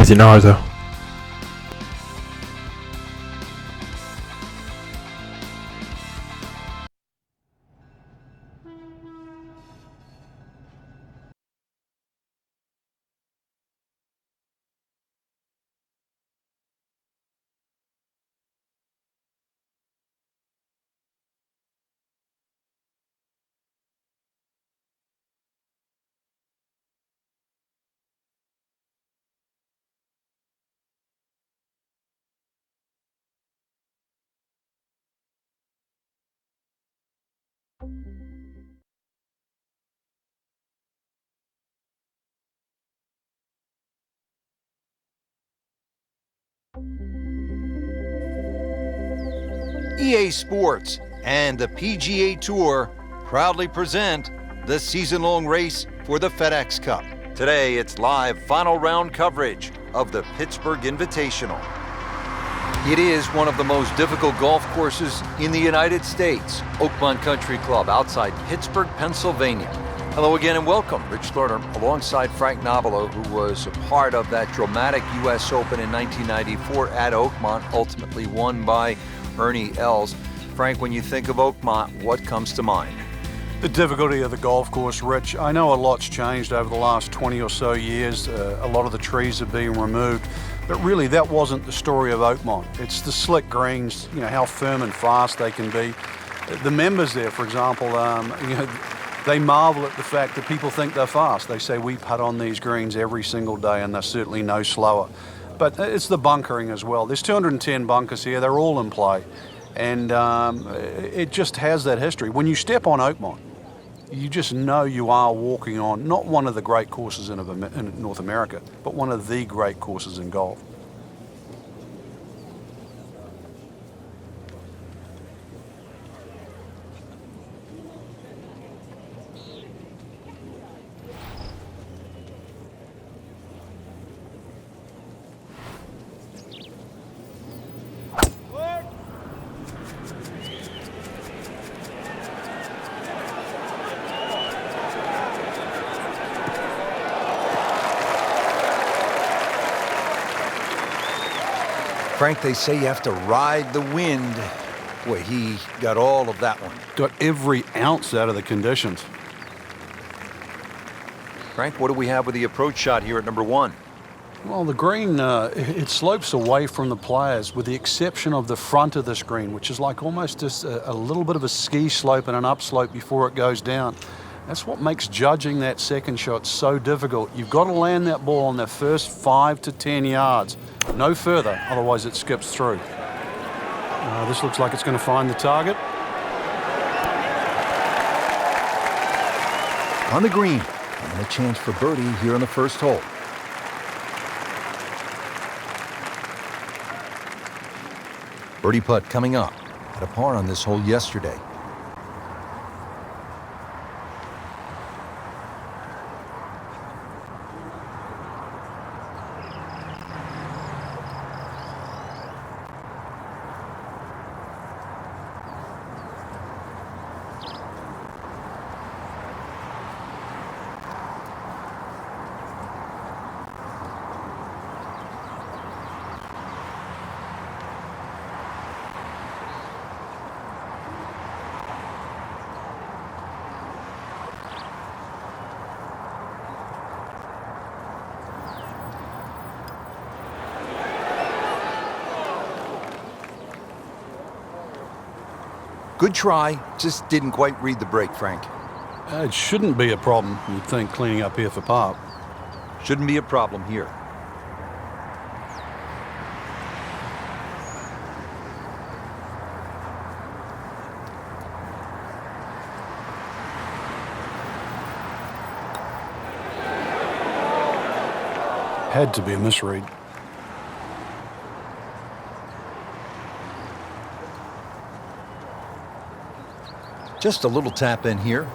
Matthew Narza. EA Sports and the PGA Tour proudly present the season-long race for the FedEx Cup. Today, it's live final round coverage of the Pittsburgh Invitational. It is one of the most difficult golf courses in the United States. Oakmont Country Club outside Pittsburgh, Pennsylvania. Hello again and welcome. Rich Lerner alongside Frank Nobilo, who was a part of that dramatic U.S. Open in 1994 at Oakmont, ultimately won by Ernie Els. Frank, when you think of Oakmont, what comes to mind? The difficulty of the golf course, Rich. I know a lot's changed over the last 20 or so years. A lot of the trees have been removed, but really that wasn't the story of Oakmont. It's the slick greens, how firm and fast they can be. The members there, for example, they marvel at the fact that people think they're fast. They say we putt on these greens every single day and they're certainly no slower. But it's the bunkering as well. There's 210 bunkers here. They're all in play. And it just has that history. When you step on Oakmont, you just know you are walking on not one of the great courses in North America, but one of the great courses in golf. Frank, they say you have to ride the wind. Boy, he got all of that one. Got every ounce out of the conditions. Frank, what do we have with the approach shot here at number one? Well, the green, it slopes away from the players with the exception of the front of this green, which is like almost just a little bit of a ski slope and an upslope before it goes down. That's what makes judging that second shot so difficult. You've got to land that ball on the first 5 to 10 yards. No further, otherwise it skips through. This looks like it's going to find the target. On the green, and a chance for birdie here on the first hole. Birdie putt coming up. Had a par on this hole yesterday. Good try, just didn't quite read the break, Frank. It shouldn't be a problem, you'd think, cleaning up here for par. Shouldn't be a problem here. Had to be a misread. Just a little tap in here.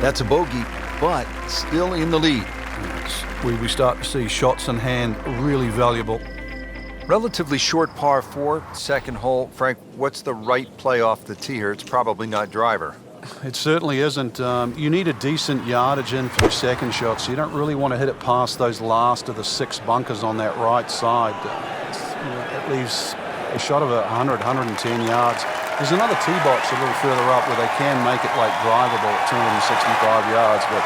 That's a bogey, but still in the lead. We start to see shots in hand really valuable. Relatively short par 4, second hole. Frank, what's the right play off the tee here? It's probably not driver. It certainly isn't. You need a decent yardage in for your second shot, so you don't really want to hit it past those last of the 6 bunkers on that right side. It leaves a shot of 100, 110 yards. There's another tee box a little further up where they can make it like drivable at 265 yards, but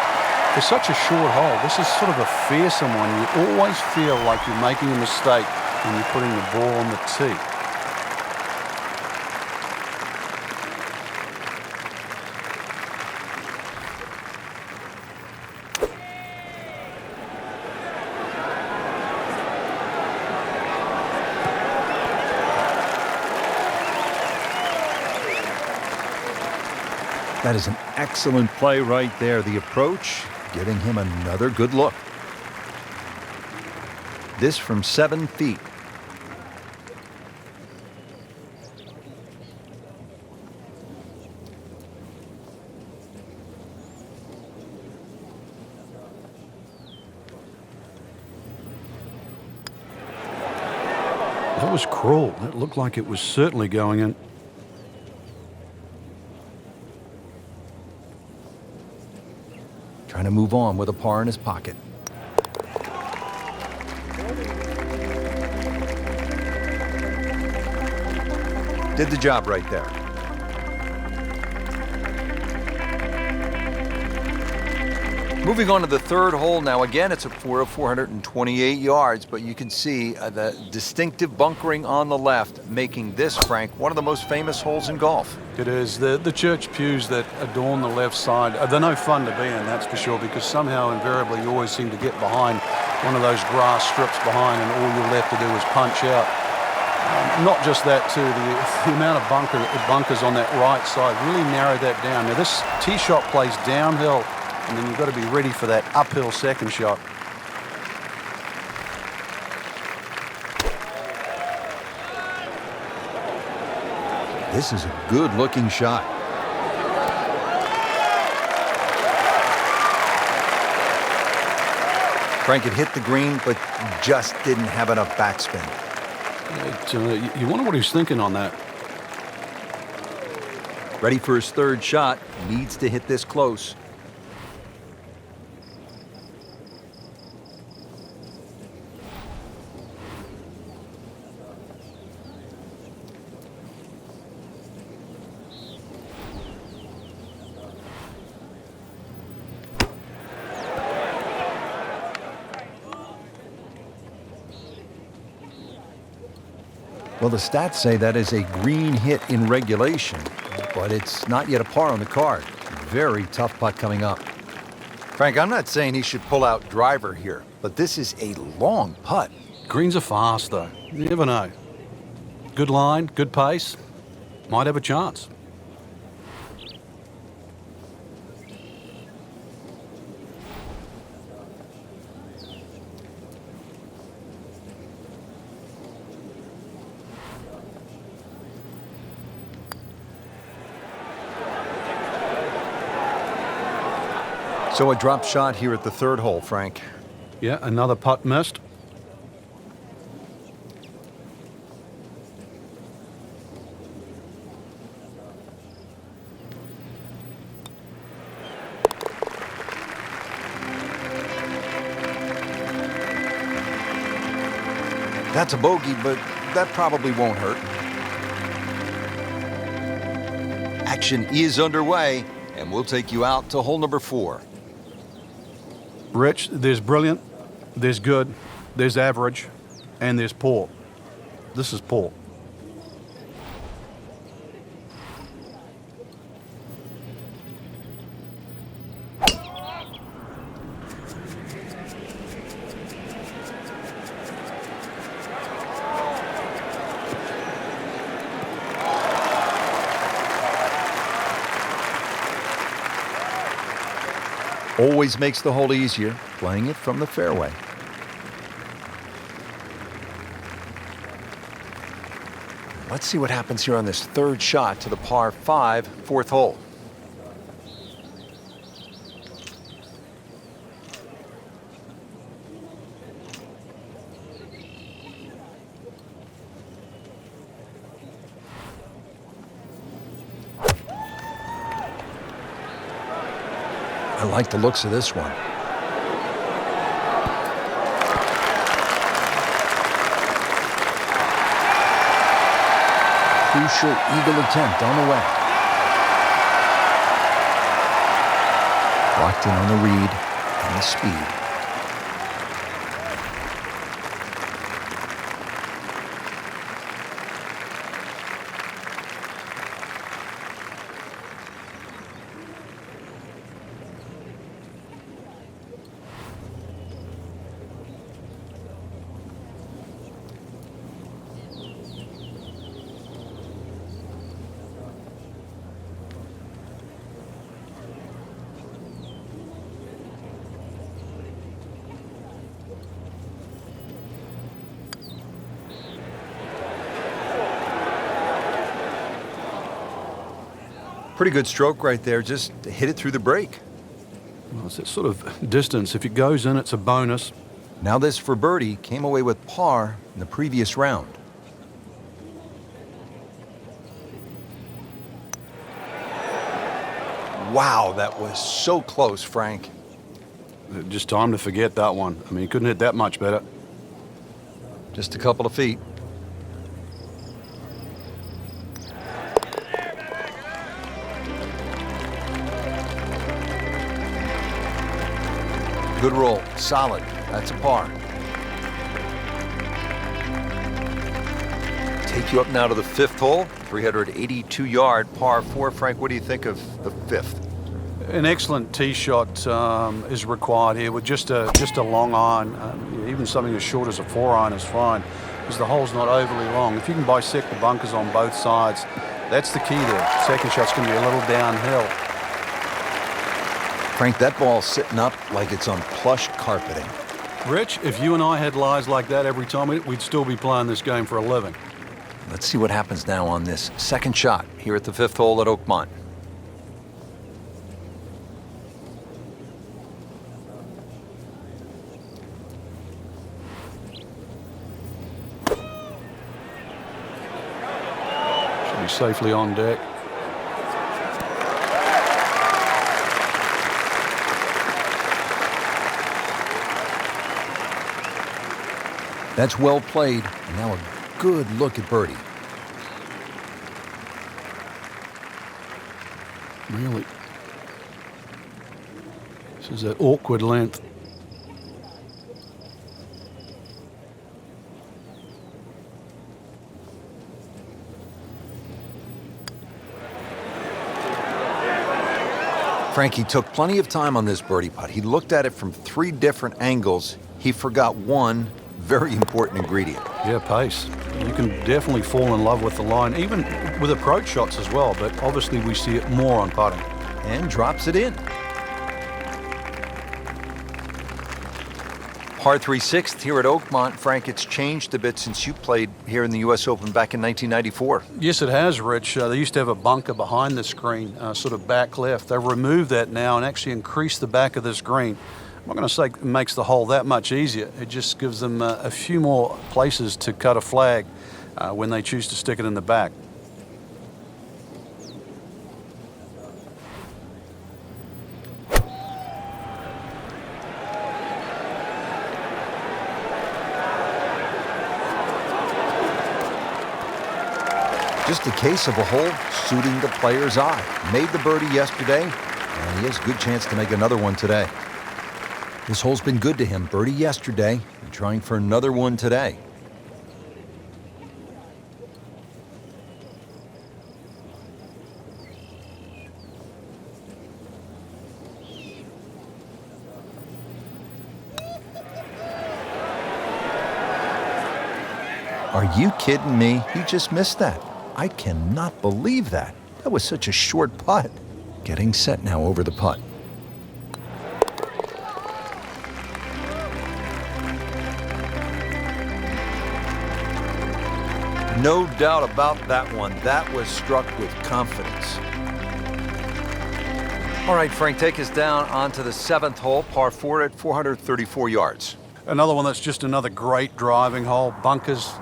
for such a short hole, this is sort of a fearsome one. You always feel like you're making a mistake when you're putting the ball on the tee. That is an excellent play right there. The approach, giving him another good look. This from 7 feet. That was cruel. That looked like it was certainly going in. Trying to move on with a par in his pocket. Did the job right there. Moving on to the third hole now. Again, it's a 428 yards, but you can see the distinctive bunkering on the left, making this, Frank, one of the most famous holes in golf. It is. The church pews that adorn the left side, they're no fun to be in, that's for sure, because somehow invariably you always seem to get behind one of those grass strips behind and all you're left to do is punch out. Not just that too, the amount of bunkers on that right side really narrowed that down. Now this tee shot plays downhill, and then you've got to be ready for that uphill second shot. This is a good-looking shot. Frank had hit the green, but just didn't have enough backspin. You wonder what he's thinking on that. Ready for his third shot. Needs to hit this close. Well, the stats say that is a green hit in regulation, but it's not yet a par on the card. Very tough putt coming up. Frank, I'm not saying he should pull out driver here, but this is a long putt. Greens are fast, though. You never know. Good line, good pace. Might have a chance. So a drop shot here at the third hole, Frank. Yeah, another putt missed. That's a bogey, but that probably won't hurt. Action is underway, and we'll take you out to hole number 4. Rich, there's brilliant, there's good, there's average, and there's poor. This is poor. Always makes the hole easier, playing it from the fairway. Let's see what happens here on this third shot to the par 5, fourth hole. I like the looks of this one. Crucial eagle attempt on the way. Locked in on the read and the speed. Pretty good stroke right there, just hit it through the break. Well, it's that sort of distance. If it goes in, it's a bonus. Now this for birdie came away with par in the previous round. Wow, that was so close, Frank. Just time to forget that one. I mean, he couldn't hit that much better. Just a couple of feet. Good roll, solid. That's a par. Take you up now to the fifth hole, 382-yard par 4. Frank, what do you think of the fifth? An excellent tee shot is required here with just a long iron. Even something as short as a 4-iron is fine because the hole's not overly long. If you can bisect the bunkers on both sides, that's the key there. Second shot's going to be a little downhill. Frank, that ball's sitting up like it's on plush carpeting. Rich, if you and I had lies like that every time, we'd still be playing this game for a living. Let's see what happens now on this second shot here at the fifth hole at Oakmont. Should be safely on deck. That's well played, and now a good look at birdie. Really? This is that awkward length. Frankie took plenty of time on this birdie putt. He looked at it from 3 different angles. He forgot one very important ingredient. Yeah, pace. You can definitely fall in love with the line, even with approach shots as well, but obviously we see it more on putting. And drops it in. Par 3 sixth here at Oakmont. Frank, it's changed a bit since you played here in the U.S. Open back in 1994. Yes, it has, Rich. They used to have a bunker behind the screen, sort of back left. They've removed that now and actually increased the back of this green. I'm not going to say it makes the hole that much easier. It just gives them a few more places to cut a flag when they choose to stick it in the back. Just a case of a hole suiting the player's eye. Made the birdie yesterday, and he has a good chance to make another one today. This hole's been good to him. Birdie yesterday, and trying for another one today. Are you kidding me? He just missed that. I cannot believe that. That was such a short putt. Getting set now over the putt. No doubt about that one. That was struck with confidence. All right, Frank, take us down onto the seventh hole, par 4 at 434 yards. Another one that's just another great driving hole. Bunkers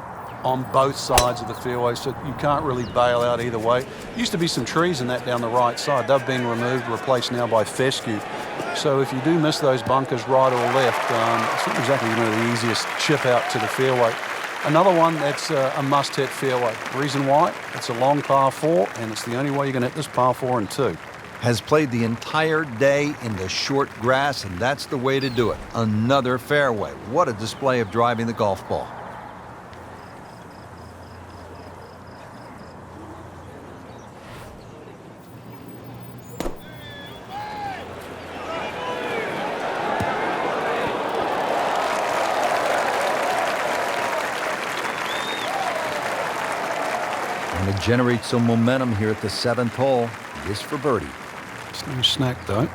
on both sides of the fairway, so you can't really bail out either way. Used to be some trees in that down the right side. They've been removed, replaced now by fescue. So if you do miss those bunkers right or left, it's not exactly the easiest chip out to the fairway. Another one that's a must-hit fairway. Reason why? It's a long par 4, and it's the only way you're going to hit this par 4 in 2. Has played the entire day in the short grass, and that's the way to do it. Another fairway. What a display of driving the golf ball. And to generate some momentum here at the 7th hole. This for birdie. It's no snack, though.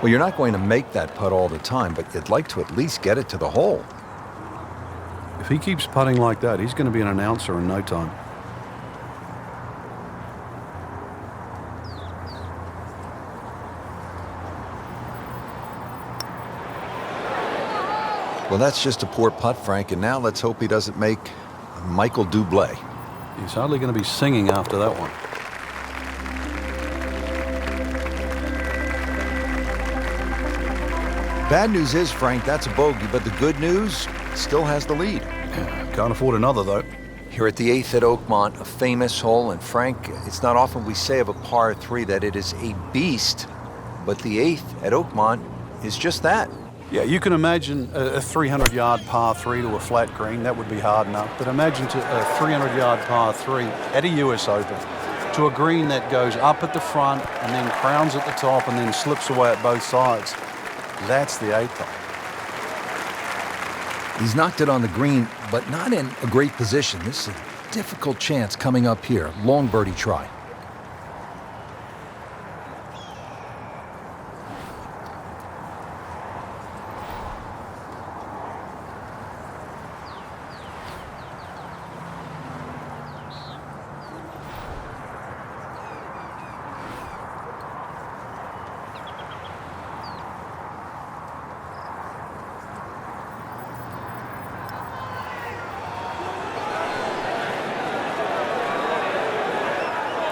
Well, you're not going to make that putt all the time, but you'd like to at least get it to the hole. If he keeps putting like that, he's going to be an announcer in no time. Well, that's just a poor putt, Frank, and now let's hope he doesn't make Michael Bublé. He's hardly going to be singing after that one. Bad news is, Frank, that's a bogey, but the good news, still has the lead. Yeah, can't afford another, though. Here at the 8th at Oakmont, a famous hole, and Frank, it's not often we say of a par 3 that it is a beast, but the 8th at Oakmont is just that. Yeah, you can imagine a 300-yard par 3 to a flat green. That would be hard enough. But imagine a 300-yard par 3 at a US Open to a green that goes up at the front and then crowns at the top and then slips away at both sides. That's the 8th hole. He's knocked it on the green, but not in a great position. This is a difficult chance coming up here. Long birdie try.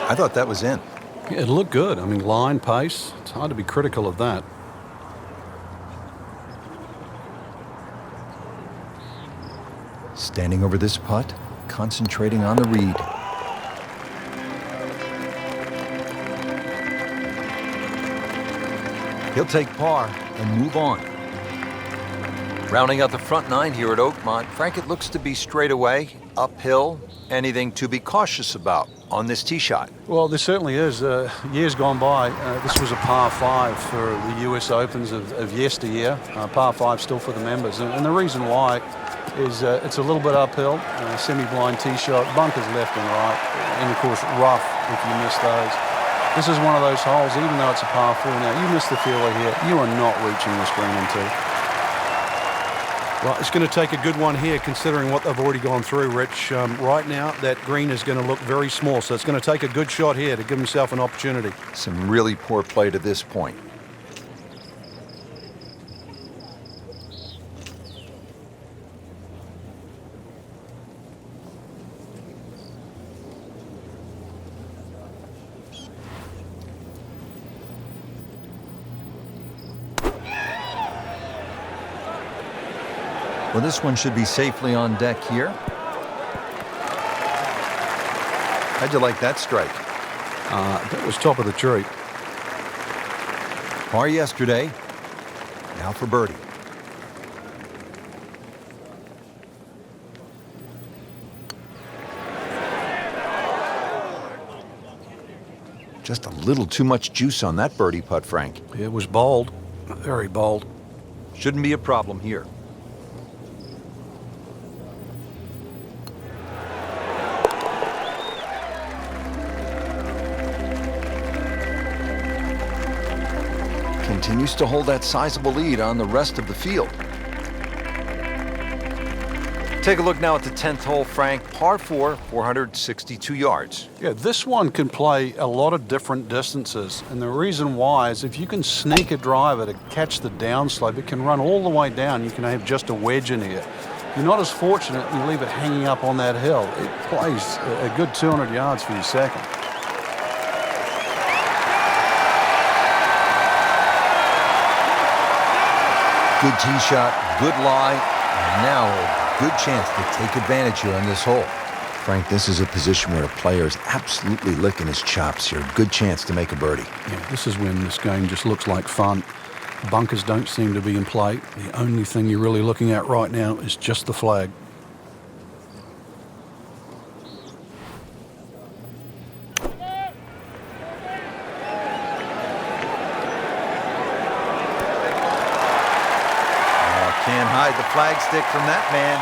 I thought that was in. Yeah, it looked good. I mean, line, pace. It's hard to be critical of that. Standing over this putt, concentrating on the read. He'll take par and move on. Rounding out the front 9 here at Oakmont, Frank, it looks to be straight away, uphill. Anything to be cautious about on this tee shot? Well, there certainly is. Years gone by, this was a par 5 for the US Opens of yesteryear. Par 5 still for the members. And the reason why is it's a little bit uphill, semi-blind tee shot, bunkers left and right, and of course rough if you miss those. This is one of those holes, even though it's a par 4 now, you miss the fairway here, you are not reaching this green in 2. Well, it's going to take a good one here considering what they've already gone through, Rich. Right now, that green is going to look very small, so it's going to take a good shot here to give himself an opportunity. Some really poor play to this point. Well, this one should be safely on deck here. How'd you like that strike? That was top of the tree. Par yesterday, now for birdie. Just a little too much juice on that birdie putt, Frank. It was bold, very bold. Shouldn't be a problem here. Continues to hold that sizable lead on the rest of the field. Take a look now at the 10th hole, Frank. Par 4, 462 yards. Yeah, this one can play a lot of different distances, and the reason why is if you can sneak a driver to catch the downslope, it can run all the way down. You can have just a wedge in here. You're not as fortunate and you leave it hanging up on that hill. It plays a good 200 yards for your second. Good tee shot, good lie, and now a good chance to take advantage here on this hole. Frank, this is a position where a player is absolutely licking his chops here. Good chance to make a birdie. Yeah, this is when this game just looks like fun. Bunkers don't seem to be in play. The only thing you're really looking at right now is just the flag. Can't hide the flagstick from that man.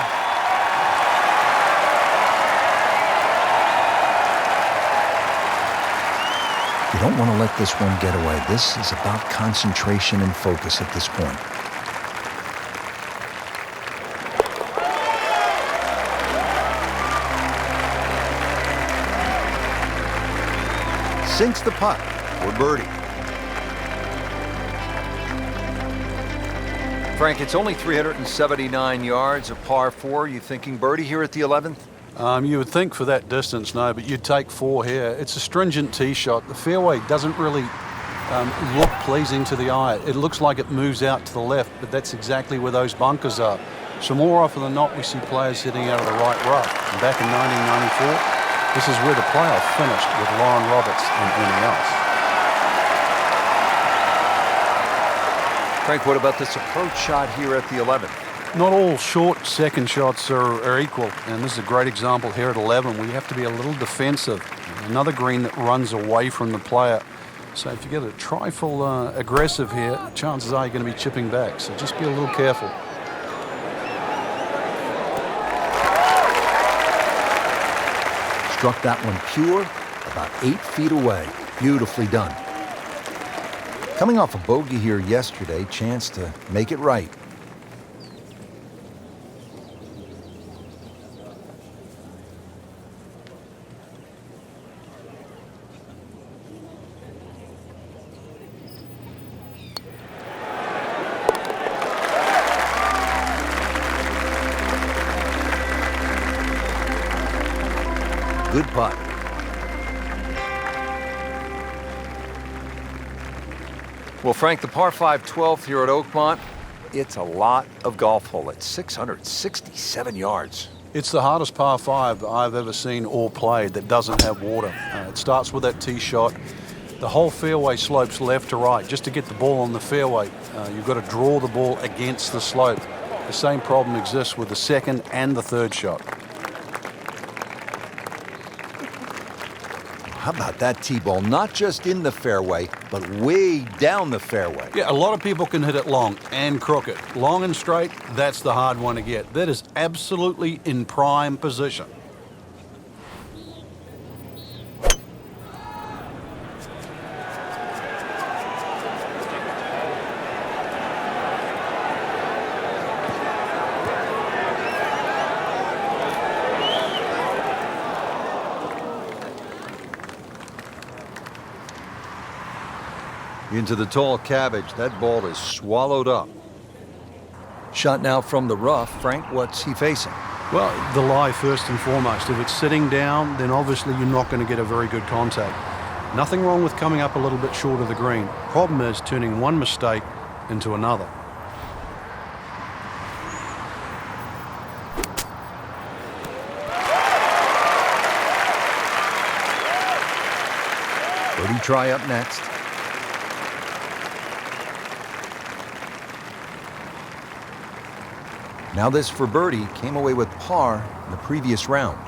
You don't want to let this one get away. This is about concentration and focus at this point. Sinks the putt for birdie. Frank, it's only 379 yards, a par 4. You thinking birdie here at the 11th? You would think for that distance, no, but you'd take 4 here. It's a stringent tee shot. The fairway doesn't really look pleasing to the eye. It looks like it moves out to the left, but that's exactly where those bunkers are. So more often than not, we see players hitting out of the right rough. And back in 1994, this is where the playoff finished with Lauren Roberts and Ernie Els. Frank, what about this approach shot here at the 11th? Not all short second shots are equal, and this is a great example here at 11 where you have to be a little defensive. Another green that runs away from the player. So if you get a trifle aggressive here, chances are you're going to be chipping back, so just be a little careful. Struck that one pure, about 8 feet away. Beautifully done. Coming off a bogey here yesterday, chance to make it right. Good putt. Well, Frank, the par 5 12th here at Oakmont, it's a lot of golf hole at 667 yards. It's the hardest par 5 that I've ever seen or played that doesn't have water. It starts with that tee shot. The whole fairway slopes left to right. Just to get the ball on the fairway, you've got to draw the ball against the slope. The same problem exists with the second and the third shot. How about that tee ball? Not just in the fairway, but way down the fairway. Yeah, a lot of people can hit it long and crooked. Long and straight, that's the hard one to get. That is absolutely in prime position. Into the tall cabbage, that ball is swallowed up. Shot now from the rough. Frank, what's he facing? Well, the lie first and foremost. If it's sitting down, then obviously you're not going to get a very good contact. Nothing wrong with coming up a little bit short of the green. Problem is turning one mistake into another. Birdie try up next. Now this for birdie, came away with par in the previous round.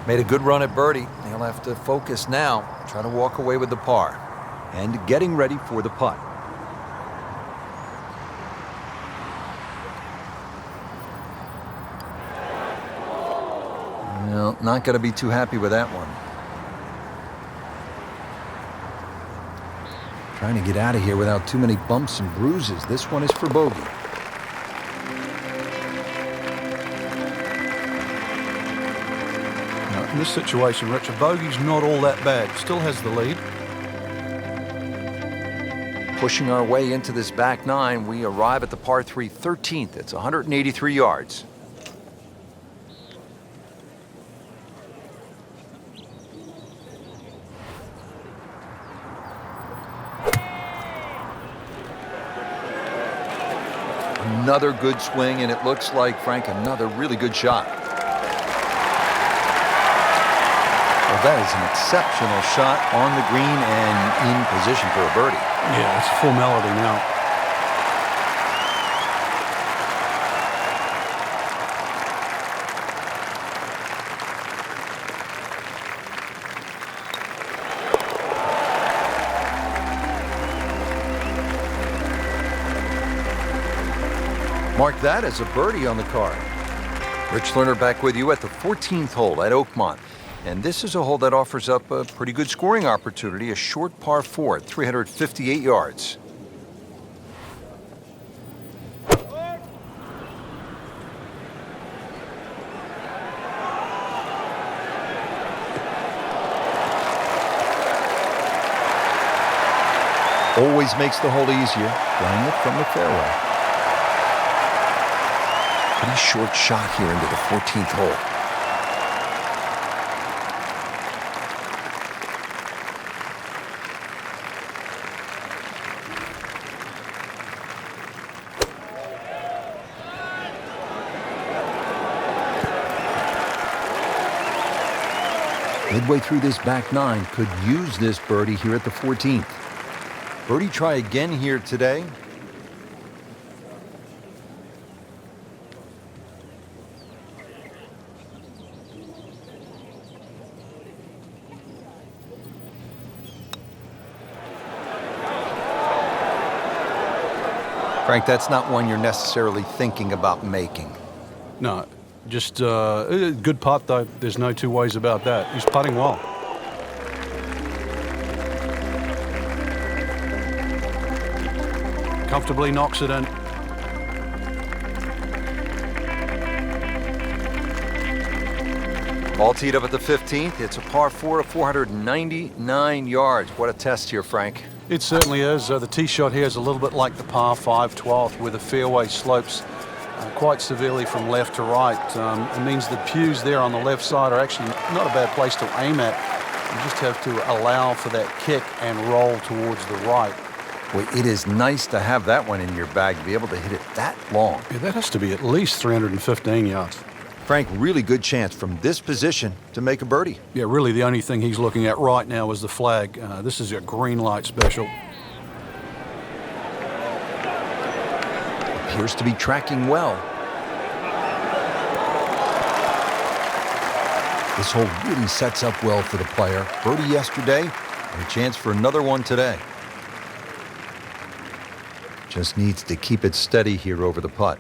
Made a good run at birdie. He'll have to focus now, try to walk away with the par. And getting ready for the putt. not going to be too happy with that one. Trying to get out of here without too many bumps and bruises. This one is for bogey. Now, in this situation, Rich, a bogey's not all that bad. Still has the lead. Pushing our way into this back nine, we arrive at the par 3 13th. It's 183 yards. Another good swing, and it looks like, Frank, another really good shot. Well, that is an exceptional shot on the green and in position for a birdie. Yeah, it's a formality now. Mark that as a birdie on the card. Rich Lerner back with you at the 14th hole at Oakmont. And this is a hole that offers up a pretty good scoring opportunity, a short par 4 at 358 yards. Always makes the hole easier, playing it from the fairway. Pretty short shot here into the 14th hole. Midway through this back nine, could use this birdie here at the 14th. Birdie try again here today. Frank, that's not one you're necessarily thinking about making. No, just a good putt, though. There's no two ways about that. He's putting well. Comfortably knocks it in. All teed up at the 15th. It's a par 4 to 499 yards. What a test here, Frank. It certainly is. The tee shot here is a little bit like the par 5 12th, where the fairway slopes quite severely from left to right. It means the pews there on the left side are actually not a bad place to aim at. You just have to allow for that kick and roll towards the right. Well, it is nice to have that one in your bag, to be able to hit it that long. Yeah, that has to be at least 315 yards. Frank, really good chance from this position to make a birdie. Yeah, really the only thing he's looking at right now is the flag. This is a green light special. Appears to be tracking well. This hole really sets up well for the player. Birdie yesterday, and a chance for another one today. Just needs to keep it steady here over the putt.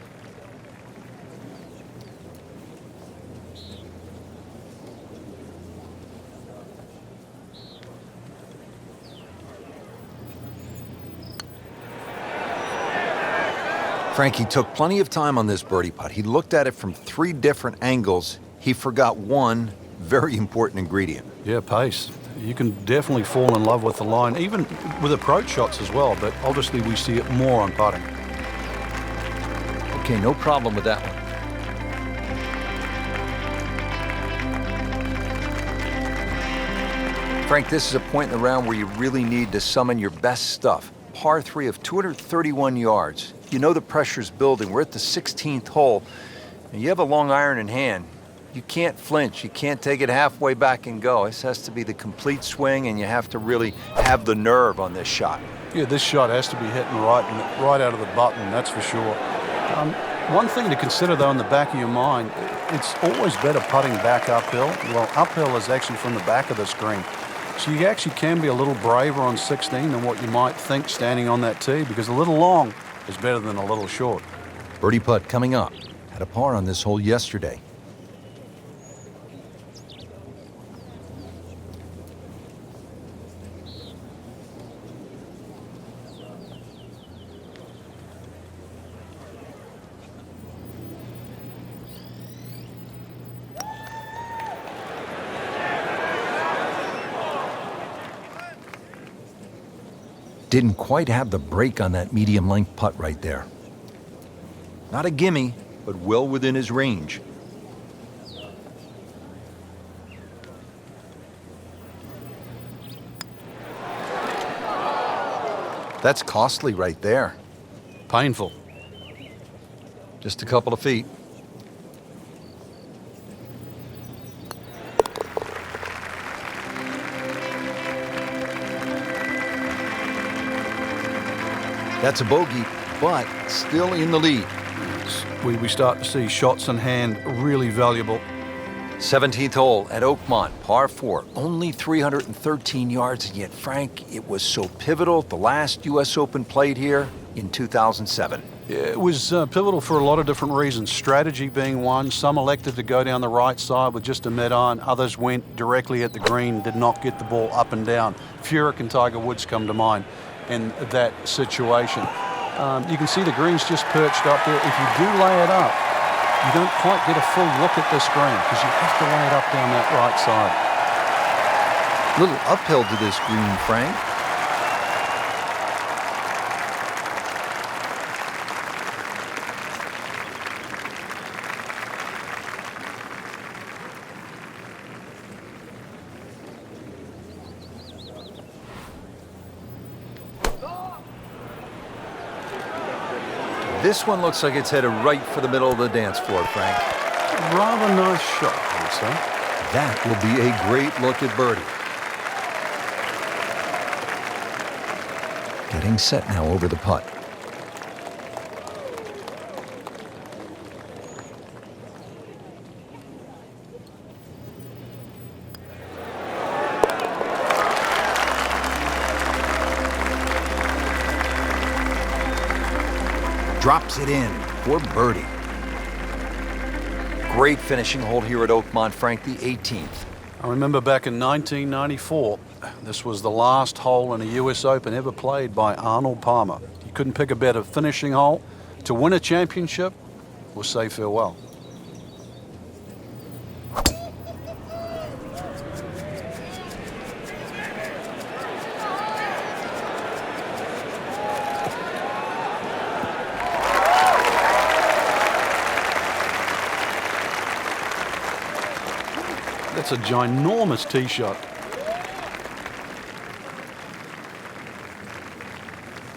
Frankie took plenty of time on this birdie putt. He looked at it from 3 different angles. He forgot one very important ingredient. Yeah, pace. You can definitely fall in love with the line, even with approach shots as well, but obviously we see it more on putting. Okay, no problem with that one. Frank, this is a point in the round where you really need to summon your best stuff. Par 3 of 231 yards. You know the pressure's building. We're at the 16th hole, and you have a long iron in hand. You can't flinch. You can't take it halfway back and go. This has to be the complete swing, and you have to really have the nerve on this shot. Yeah, this shot has to be hitting right out of the button, that's for sure. One thing to consider, though, in the back of your mind, it's always better putting back uphill. Well, uphill is actually from the back of the screen. So you actually can be a little braver on 16 than what you might think standing on that tee, because a little long is better than a little short. Birdie putt coming up. Had a par on this hole yesterday. didn't quite have the break on that medium-length putt right there. Not a gimme, but well within his range. That's costly right there. Painful. Just a couple of feet. That's a bogey, but still in the lead. We start to see shots in hand really valuable. 17th hole at Oakmont, par 4, only 313 yards, and yet, Frank, it was so pivotal at the last U.S. Open played here in 2007. It was pivotal for a lot of different reasons, strategy being one. Some elected to go down the right side with just a mid-iron. Others went directly at the green, did not get the ball up and down. Furyk and Tiger Woods come to mind in that situation. You can see the green's just perched up there. If you do lay it up, you don't quite get a full look at this green because you have to lay it up down that right side. Little uphill to this green, Frank. This one looks like it's headed right for the middle of the dance floor, Frank. Rather nice shot, I would say. That will be a great look at birdie. Getting set now over the putt. Drops it in for birdie. Great finishing hole here at Oakmont, Frank, the 18th. I remember back in 1994, this was the last hole in a U.S. Open ever played by Arnold Palmer. You couldn't pick a better finishing hole to win a championship or say farewell. That's a ginormous tee shot.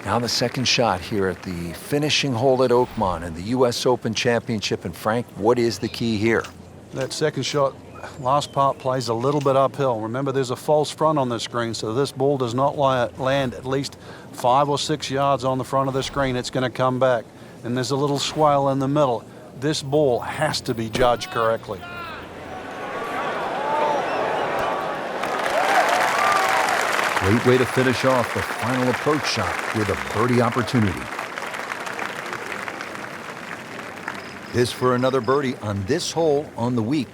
Now the second shot here at the finishing hole at Oakmont in the U.S. Open Championship. And Frank, what is the key here? That second shot, last part plays a little bit uphill. Remember, there's a false front on this green, so this ball does not land at least 5 or 6 yards on the front of the screen. It's going to come back. And there's a little swale in the middle. This ball has to be judged correctly. Great way to finish off the final approach shot with a birdie opportunity. This for another birdie on this hole on the week.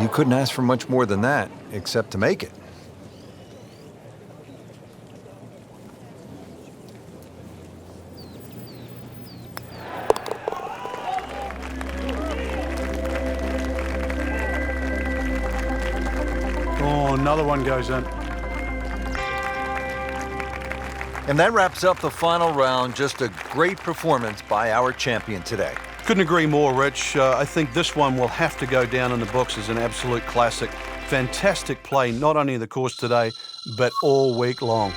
You couldn't ask for much more than that, except to make it. Oh, another one goes in. And that wraps up the final round. Just a great performance by our champion today. Couldn't agree more, Rich. I think this one will have to go down in the books as an absolute classic. Fantastic play, not only in the course today, but all week long.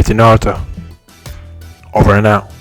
Captain Arthur. Over and out.